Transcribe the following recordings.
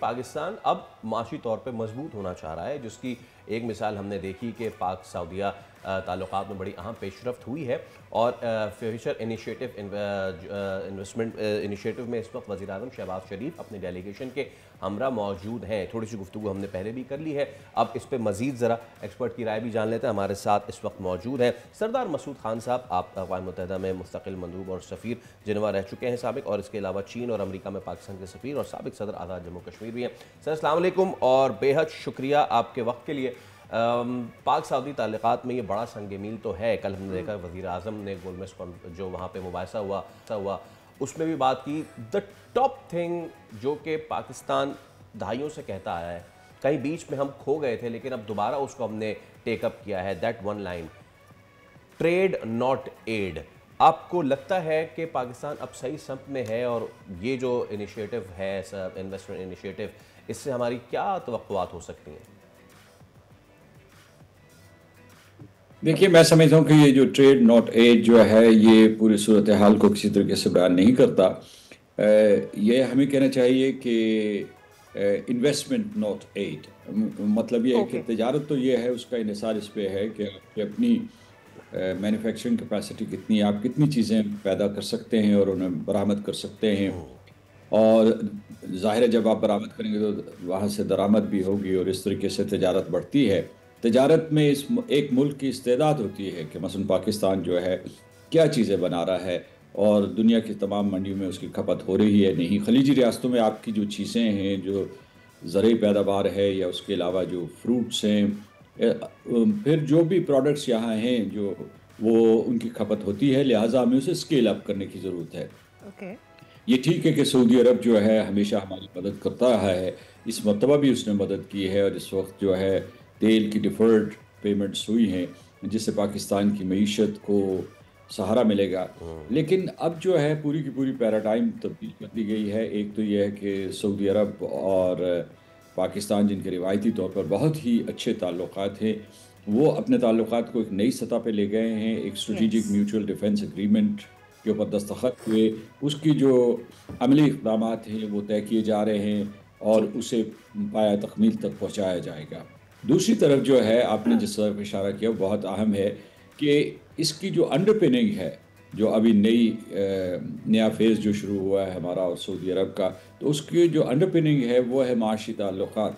پاکستان اب معاشی طور پہ مضبوط ہونا چاہ رہا ہے، جس کی ایک مثال ہم نے دیکھی کہ پاک سعودیہ تعلقات میں بڑی اہم پیش رفت ہوئی ہے، اور فیوچر انویسٹمنٹ انیشیٹو میں اس وقت وزیر اعظم شہباز شریف اپنے ڈیلیگیشن کے ہمراہ موجود ہیں۔ تھوڑی سی گفتگو ہم نے پہلے بھی کر لی ہے، اب اس پہ مزید ذرا ایکسپرٹ کی رائے بھی جان لیتے ہیں۔ ہمارے ساتھ اس وقت موجود ہیں سردار مسعود خان صاحب، آپ اقوام متحدہ میں مستقل مندوب اور سفیر جنوا رہ چکے ہیں سابق، اور اس کے علاوہ چین اور امریکہ میں پاکستان کے سفیر اور سابق صدر آزاد جموں کشمیر بھی ہیں۔ سر السلام علیکم اور بے حد شکریہ آپ کے وقت کے لیے۔ پاک سعودی تعلقات میں یہ بڑا سنگ میل تو ہے، کل ہم نے دیکھا وزیر اعظم نے گول میز جو وہاں پہ مباحثہ ہوا اس میں بھی بات کی۔ دا ٹاپ تھنگ جو کہ پاکستان دہائیوں سے کہتا آیا ہے، کہیں بیچ میں ہم کھو گئے تھے لیکن اب دوبارہ اس کو ہم نے ٹیک اپ کیا ہے، that one line, trade not aid. آپ کو لگتا ہے کہ پاکستان اب صحیح سمت میں ہے، اور یہ جو انیشیٹو ہے انویسٹمنٹ انیشیٹو، اس سے ہماری کیا توقعات ہو سکتی ہیں؟ دیکھیے، میں سمجھتا ہوں کہ یہ جو ٹریڈ ناٹ ایڈ جو ہے یہ پوری صورتحال کو کسی طریقے سے بیان نہیں کرتا۔ یہ ہمیں کہنا چاہیے کہ انویسٹمنٹ ناٹ ایڈ، مطلب یہ ہے کہ تجارت تو یہ ہے، اس کا انحصار اس پہ ہے کہ آپ اپنی مینوفیکچرنگ کیپیسٹی کتنی ہے، آپ کتنی چیزیں پیدا کر سکتے ہیں اور انہیں برآمد کر سکتے ہیں، اور ظاہر ہے جب آپ برآمد کریں گے تو وہاں سے درآمد بھی ہوگی اور اس طریقے سے تجارت بڑھتی ہے۔ تجارت میں ایک ملک کی استعداد ہوتی ہے کہ مثلا پاکستان جو ہے کیا چیزیں بنا رہا ہے اور دنیا کی تمام منڈیوں میں اس کی کھپت ہو رہی ہے نہیں۔ خلیجی ریاستوں میں آپ کی جو چیزیں ہیں، جو زرعی پیداوار ہے یا اس کے علاوہ جو فروٹس ہیں، پھر جو بھی پروڈکٹس یہاں ہیں جو وہ ان کی کھپت ہوتی ہے، لہٰذا ہمیں اسے اسکیل اپ کرنے کی ضرورت ہے۔ یہ ٹھیک ہے کہ سعودی عرب جو ہے ہمیشہ ہماری مدد کرتا رہا ہے، اس مرتبہ بھی اس نے مدد کی ہے، اور اس وقت جو ہے تیل کی ڈیفرڈ پیمنٹس ہوئی ہیں جس سے پاکستان کی معیشت کو سہارا ملے گا۔ لیکن اب جو ہے پوری کی پوری پیراڈائم تبدیل کر دی گئی ہے۔ ایک تو یہ ہے کہ سعودی عرب اور پاکستان، جن کے روایتی طور پر بہت ہی اچھے تعلقات ہیں، وہ اپنے تعلقات کو ایک نئی سطح پہ لے گئے ہیں۔ ایک اسٹریٹجک میوچل ڈیفنس اگریمنٹ کے اوپر دستخط ہوئے، اس کی جو عملی اقدامات ہیں وہ طے کیے جا رہے ہیں اور اسے پایہ تکمیل تک پہنچایا جائے گا۔ دوسری طرف جو ہے آپ نے جس طرح اشارہ کیا وہ بہت اہم ہے کہ اس کی جو انڈر پننگ ہے، جو ابھی نیا فیز جو شروع ہوا ہے ہمارا اور سعودی عرب کا، تو اس کی جو انڈر پننگ ہے وہ ہے معاشی تعلقات۔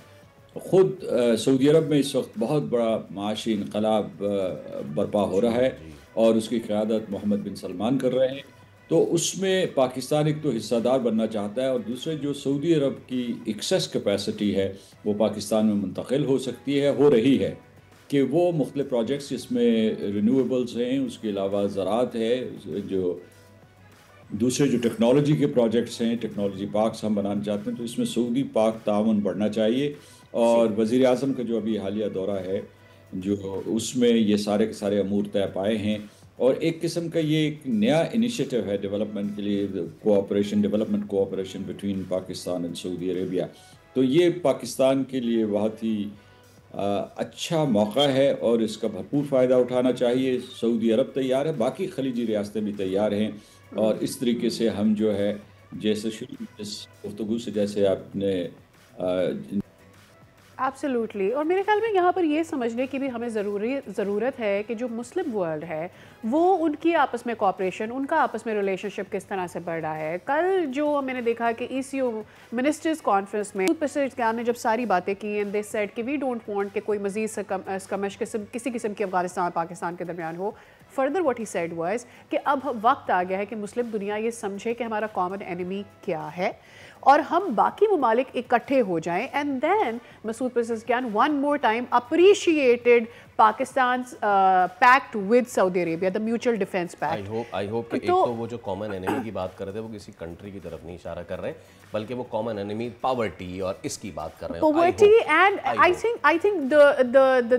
خود سعودی عرب میں اس وقت بہت بڑا معاشی انقلاب برپا ہو رہا ہے اور اس کی قیادت محمد بن سلمان کر رہے ہیں، تو اس میں پاکستان ایک تو حصہ دار بننا چاہتا ہے، اور دوسرے جو سعودی عرب کی ایکسیس کیپیسٹی ہے وہ پاکستان میں منتقل ہو سکتی ہے، ہو رہی ہے، کہ وہ مختلف پروجیکٹس جس میں رینیویبلز ہیں، اس کے علاوہ زراعت ہے، جو دوسرے جو ٹیکنالوجی کے پروجیکٹس ہیں، ٹیکنالوجی پارکس ہم بنانا چاہتے ہیں، تو اس میں سعودی پاک تعاون بڑھنا چاہیے۔ اور وزیر اعظم کا جو ابھی حالیہ دورہ ہے، جو اس میں یہ سارے کے سارے امور طے پائے ہیں، اور ایک قسم کا یہ ایک نیا انیشیٹو ہے ڈیولپمنٹ کے لیے، development cooperation between Pakistan and Saudi Arabia. تو یہ پاکستان کے لیے بہت ہی اچھا موقع ہے اور اس کا بھرپور فائدہ اٹھانا چاہیے۔ سعودی عرب تیار ہے، باقی خلیجی ریاستیں بھی تیار ہیں، اور اس طریقے سے ہم جو ہے جیسے شروع اس گفتگو سے جیسے آپ نے ایبسلیوٹلی، اور میرے خیال میں یہاں پر یہ سمجھنے کی بھی ہمیں ضرورت ہے کہ جو مسلم ورلڈ ہے وہ ان کی آپس میں کوآپریشن، ان کا آپس میں ریلیشن شپ کس طرح سے بڑھ رہا ہے۔ کل جو میں نے دیکھا کہ ECO منسٹرز کانفرنس میں پزیشکیان نے جب ساری باتیں کی، اینڈ دے سیڈ کہ وی ڈونٹ وانٹ کہ کوئی مزید اسکمش کسی قسم کی افغانستان پاکستان کے درمیان ہو۔ Further what he said was کہ اب وقت آ گیا ہے کہ مسلم دنیا یہ سمجھے کہ ہمارا کامن اینیمی کیا ہے، اور ہم باقی ممالک اکٹھے ہو جائیں۔ And then Masoud Pezeshkian one more time appreciated Pakistan's pact with Saudi Arabia, the mutual defense pact. I hope کہ ایک تو وہ جو کامن انیمی کی بات کر رہے تھے وہ کسی کنٹری کی طرف نہیں اشارہ کر رہے بلکہ وہ کامن انیمی پاورٹی اور اس کی بات کر رہے ہیں۔ Poverty, and I think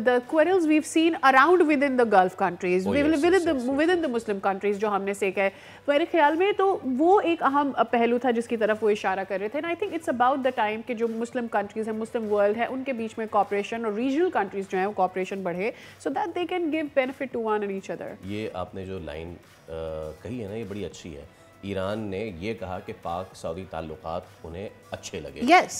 the quarrels we've seen around within the Gulf countries, within the Muslim countries جو ہم نے سیکھا ہے، میرے خیال میں تو وہ ایک اہم پہلو تھا جس کی طرف وہ اشارہ کر رہے تھے۔ And I think it's about the time کہ جو مسلم کنٹریز ہیں، مسلم ورلڈ ہے، ان کے بیچ میں کوآپریشن اور ریجنل کنٹریز جو ہیں وہ کوآپریشن بڑھے، so that they can give benefit to one and each other. یہ آپ نے جو لائن کہی ہے نا یہ بڑی اچھی ہے۔ ایران نے یہ کہا کہ پاک سعودی تعلقات انہیں اچھے لگے۔ Yes.